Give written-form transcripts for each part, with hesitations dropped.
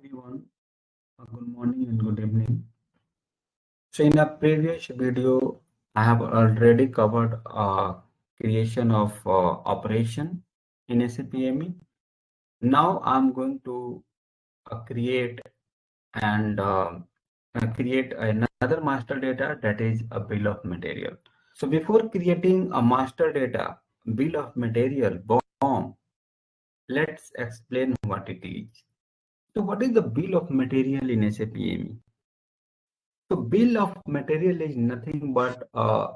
everyone. Good morning and good evening. So in a previous video, I have already covered creation of operation in SAP ME. Now I'm going to create and create another master data, that is a bill of material. So before creating a master data bill of material BOM, let's explain what it is. So what is the bill of material in SAP ME? So bill of material is nothing but a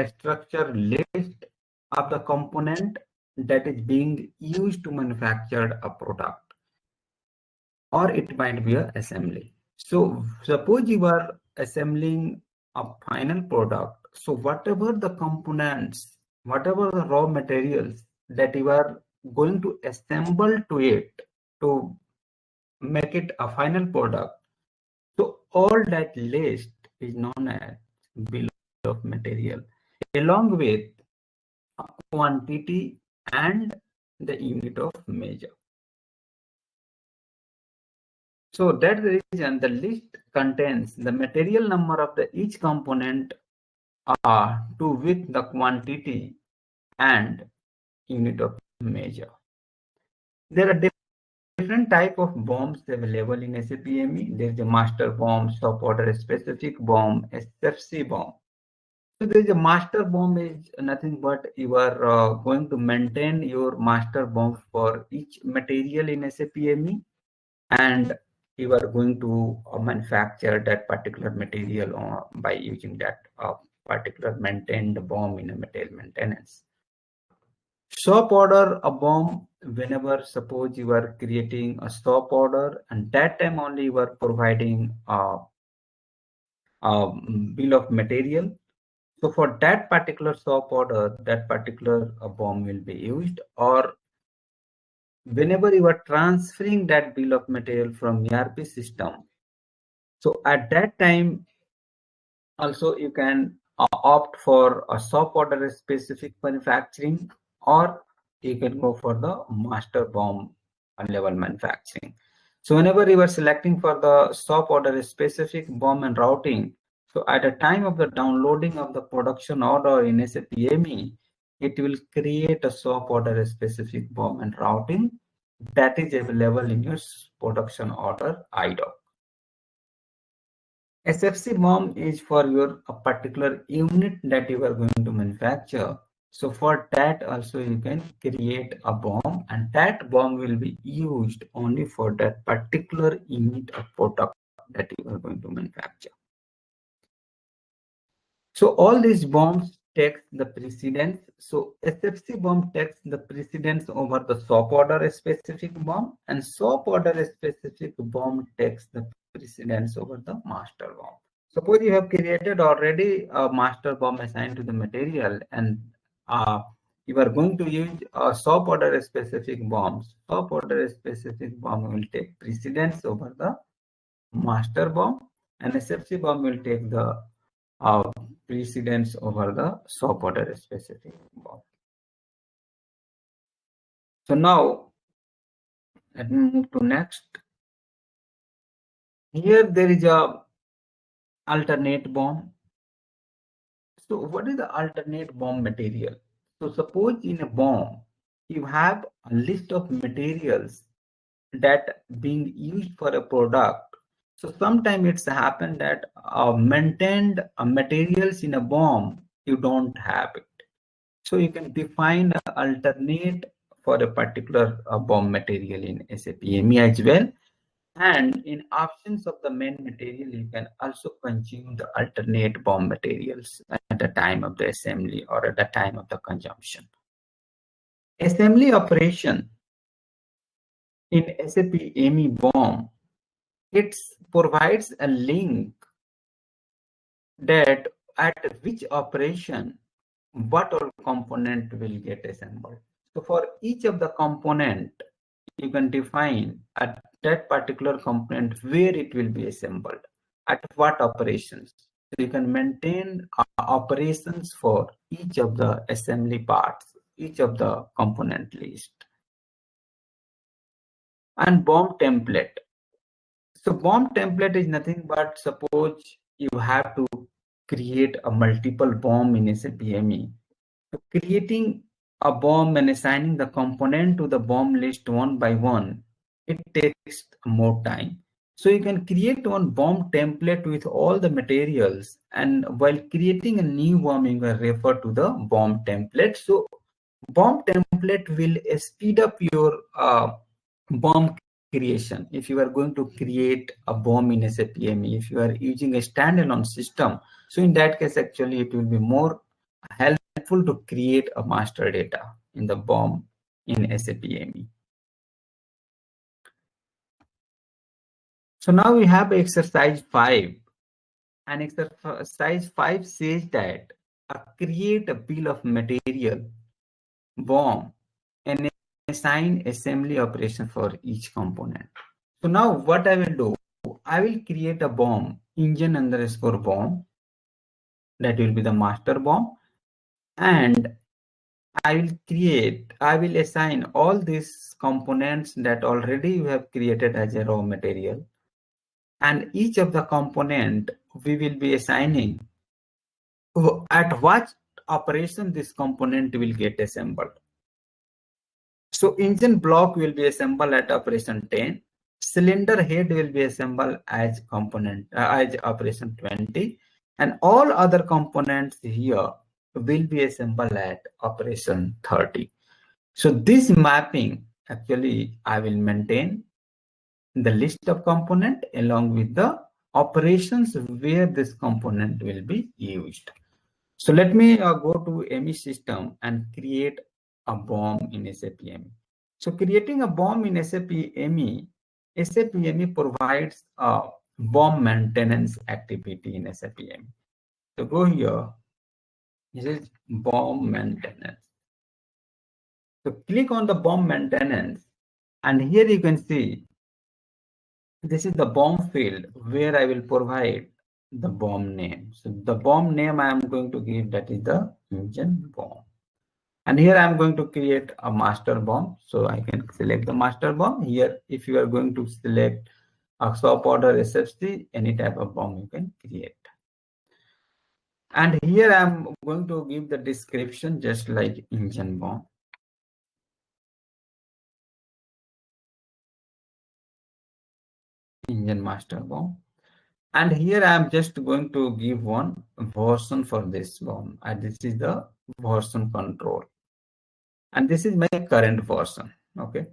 structure list of the component that is being used to manufacture a product, or it might be an assembly. So suppose you are assembling a final product. So whatever the components, whatever the raw materials that you are going to assemble to it to make it a final product, so all that list is known as bill of material, along with quantity and the unit of measure. So that's the reason the list contains the material number of the each component to with the quantity and unit of measure. There are different type of BOMs available in SAP ME. There is a master BOM, sub order specific BOM, SFC BOM. So there is a master BOM is nothing but you are going to maintain your master BOM for each material in SAP ME, and you are going to manufacture that particular material by using that particular maintained BOM in a material maintenance. Shop order a BOM whenever suppose you are creating a shop order, and that time only you are providing a bill of material. So for that particular shop order, that particular BOM will be used, or whenever you are transferring that bill of material from ERP system. So at that time, also you can opt for a shop order specific manufacturing, or you can go for the master BOM level manufacturing. So whenever you are selecting for the shop order specific BOM and routing, so at the time of the downloading of the production order in SAP ME, it will create a shop order specific BOM and routing that is available in your production order IDOC. SFC BOM is for your a particular unit that you are going to manufacture. So for that also you can create a BOM, and that BOM will be used only for that particular unit of product that you are going to manufacture. So all these BOMs takes the precedence. So SFC BOM takes the precedence over the shop order specific BOM, and shop order specific BOM takes the precedence over the master BOM. Suppose you have created already a master BOM assigned to the material, and you are going to use a shop order specific BOMs. Shop order specific BOM will take precedence over the master BOM, and SFC BOM will take the precedence over the shop order specific BOM. So now let me move to next. Here there is a alternate BOM. So what is the alternate BOM material? So suppose in a BOM you have a list of materials that being used for a product. So sometimes it's happened that maintained materials in a BOM you don't have it. So you can define an alternate for a particular BOM material in SAP ME as well. And in options of the main material, you can also consume the alternate BOM materials at the time of the assembly or at the time of the consumption. Assembly operation in SAP ME BOM, it provides a link that at which operation what all component will get assembled. So for each of the component, you can define at that particular component where it will be assembled, at what operations. So you can maintain operations for each of the assembly parts, each of the component list. And bomb template. So bomb template is nothing but suppose you have to create a multiple bomb in SAP ME. So creating a bomb and assigning the component to the bomb list one by one, it takes more time. So you can create one bomb template with all the materials, and while creating a new bomb, you can refer to the bomb template. So bomb template will speed up your bomb creation. If you are going to create a bomb in SAP ME, if you are using a standalone system, so in that case, actually, it will be more helpful to create a master data in the bomb in SAP ME. So now we have exercise 5, and exercise 5 says that create a bill of material, bomb, and assign assembly operation for each component. So now what I will do, I will create a bomb, engine underscore bomb, that will be the master bomb, and I will assign all these components that already you have created as a raw material, and each of the component we will be assigning at what operation this component will get assembled. So engine block will be assembled at operation 10. Cylinder head will be assembled as component as operation 20, and all other components here will be assembled at operation 30. So this mapping, actually I will maintain the list of component along with the operations where this component will be used. So let me go to ME system and create a bomb in SAP ME. So creating a bomb in SAP ME, SAP ME provides a bomb maintenance activity in SAP ME. So go here, this is bomb maintenance. So click on the bomb maintenance, and here you can see this is the bomb field where I will provide the bomb name. So the bomb name I am going to give, that is the engine bomb. And here I'm going to create a master bomb. So I can select the master bomb here. If you are going to select a SOP order SFC, any type of bomb you can create. And here I'm going to give the description just like engine bomb. Engine master bomb. And here I'm just going to give one version for this bomb. And this is the version control. And this is my current version. Okay.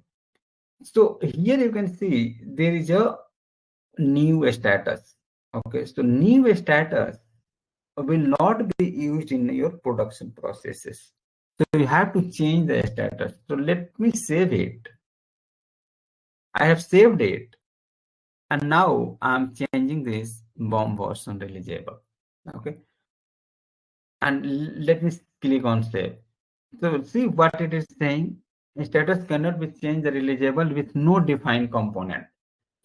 So here you can see there is a new status. Okay, so new status will not be used in your production processes. So you have to change the status. So let me save it. I have saved it, and now I'm changing this bomb version releasable. Okay, and let me click on save. So see what it is saying. Status cannot be changed releasable with no defined component.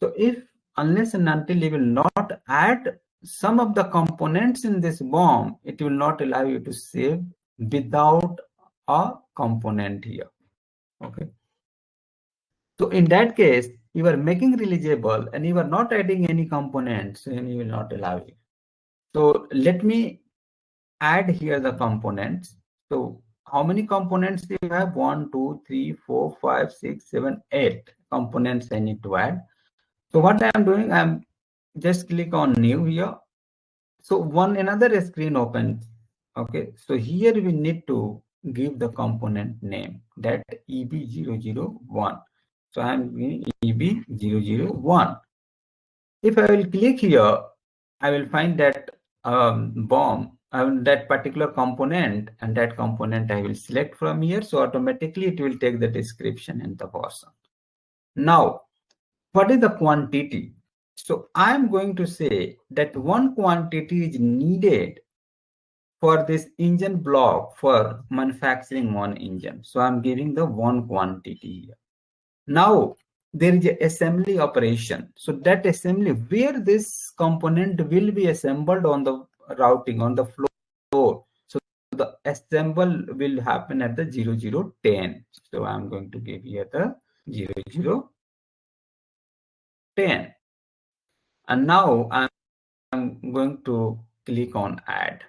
So if unless and until you will not add some of the components in this bomb, it will not allow you to save without a component here. Okay. So in that case, you are making releasable and you are not adding any components, and you will not allow it. So let me add here the components. So how many components do you have? 1, 2, 3, 4, 5, 6, 7, 8 components I need to add. So what I am doing, I'm just click on new here. So another screen opens. Okay, so here we need to give the component name, that EB001. So I'm giving EB001. If I will click here, I will find that bomb, that particular component, and that component I will select from here. So automatically it will take the description and the version. Now, what is the quantity? So I'm going to say that one quantity is needed for this engine block for manufacturing one engine. So I'm giving the one quantity here. Now there is a assembly operation. So that assembly where this component will be assembled on the routing on the floor. So the assemble will happen at the 0010. So I'm going to give here the 0010. 10. And now I'm going to click on add.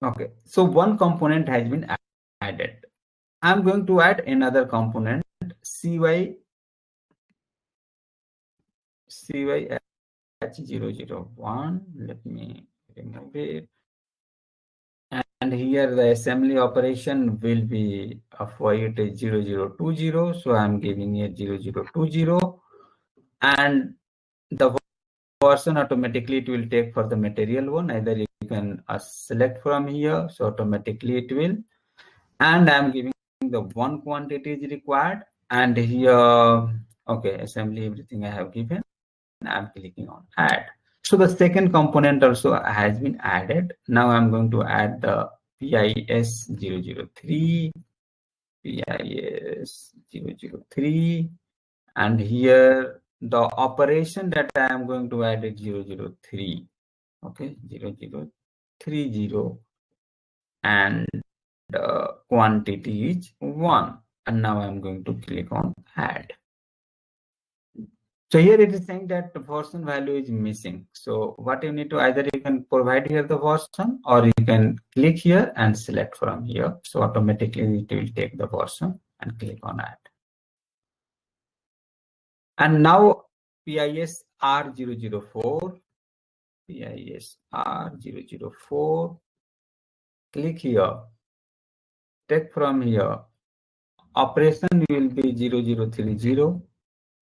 Okay, so one component has been added. I'm going to add another component, CYH001. Let me remove it. And here the assembly operation will be for it is 0020. So I'm giving it 0020. And the version automatically it will take for the material one. Either you can select from here. So automatically it will. And I'm giving the one quantity is required. And here, okay, assembly, everything I have given. I'm clicking on add. So the second component also has been added. Now I'm going to add the PIS 003, PIS 003, and here the operation that I am going to add is 003. Okay, 0030, and the quantity is 1. And now I'm going to click on add. So here it is saying that the version value is missing. So what you need to, either you can provide here the version, or you can click here and select from here. So automatically it will take the version and click on add. And now PIS R004, PIS R004, click here, take from here, operation will be 0030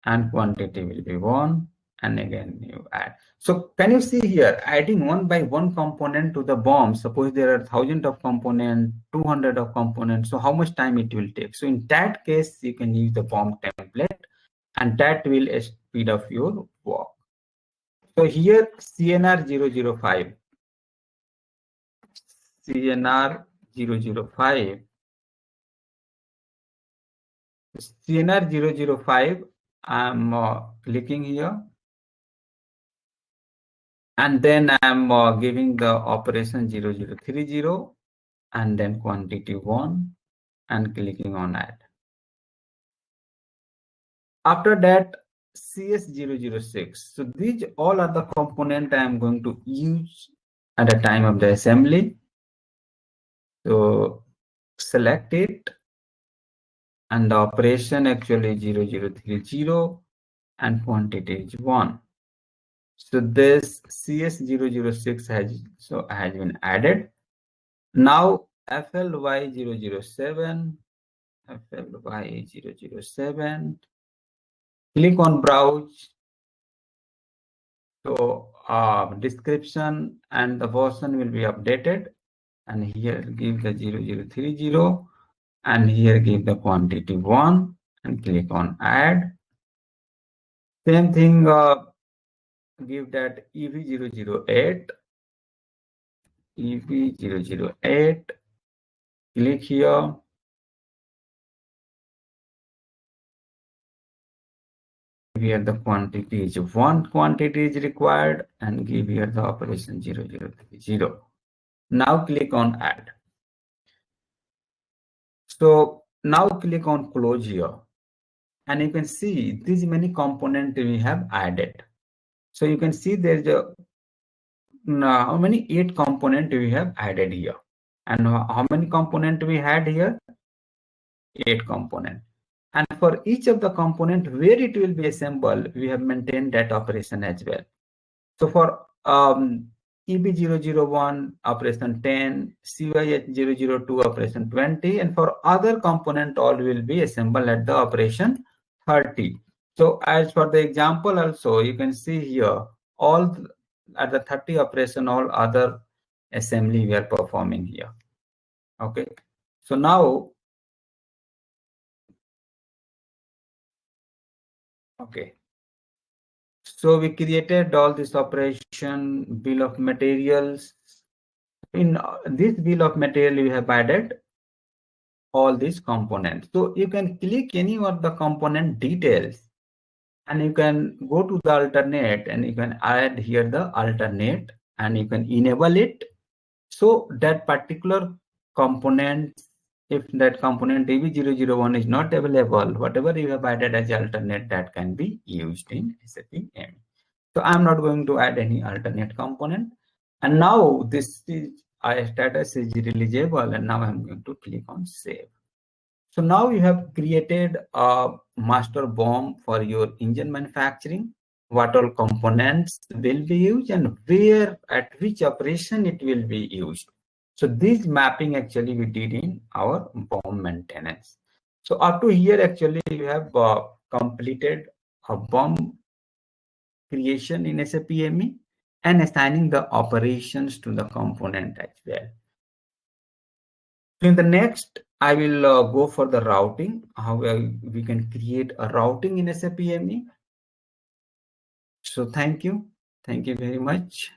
and quantity will be 1, and again you add. So can you see here, adding one by one component to the BOM, suppose there are 1,000 of components, 200 of components, so how much time it will take? So in that case, you can use the BOM template, and that will speed up your work. So here CNR 005, CNR 005, CNR 005, I'm clicking here, and then I'm giving the operation 0030 and then quantity 1 and clicking on add. After that, CS006. So these all are the components I am going to use at the time of the assembly. So select it, and the operation actually 0030 and quantity is 1. So this CS006 has been added. Now FLY007, FLY007, click on browse. So description and the version will be updated, and here give the 0030 and here give the quantity 1 and click on add. Same thing, give that EV008, EV008, click here, here the quantity is 1 quantity is required, and give here the operation 0030. Now click on add. So now click on close here, and you can see these many components we have added. So you can see there's a how many 8 components we have added here, and how many components we had here, 8 components. And for each of the component where it will be assembled, we have maintained that operation as well. So for EB001 operation 10, CYH002 operation 20, and for other component all will be assembled at the operation 30. So as for the example also, you can see here all at the 30 operation, all other assembly we are performing here. Okay, so now, okay, so we created all this operation bill of materials. In this bill of material, we have added all these components. So you can click any of the component details, and you can go to the alternate, and you can add here the alternate, and you can enable it. So that particular component If that component DB001 is not available, whatever you have added as alternate, that can be used in SAP ME. So I'm not going to add any alternate component. And now this is status is releasable, and now I'm going to click on save. So now you have created a master BOM for your engine manufacturing, what all components will be used and where, at which operation it will be used. So this mapping actually we did in our BOM maintenance. So up to here actually you have completed a BOM creation in SAP ME and assigning the operations to the component as well. So in the next, I will go for the routing, how we can create a routing in SAP ME. So thank you very much.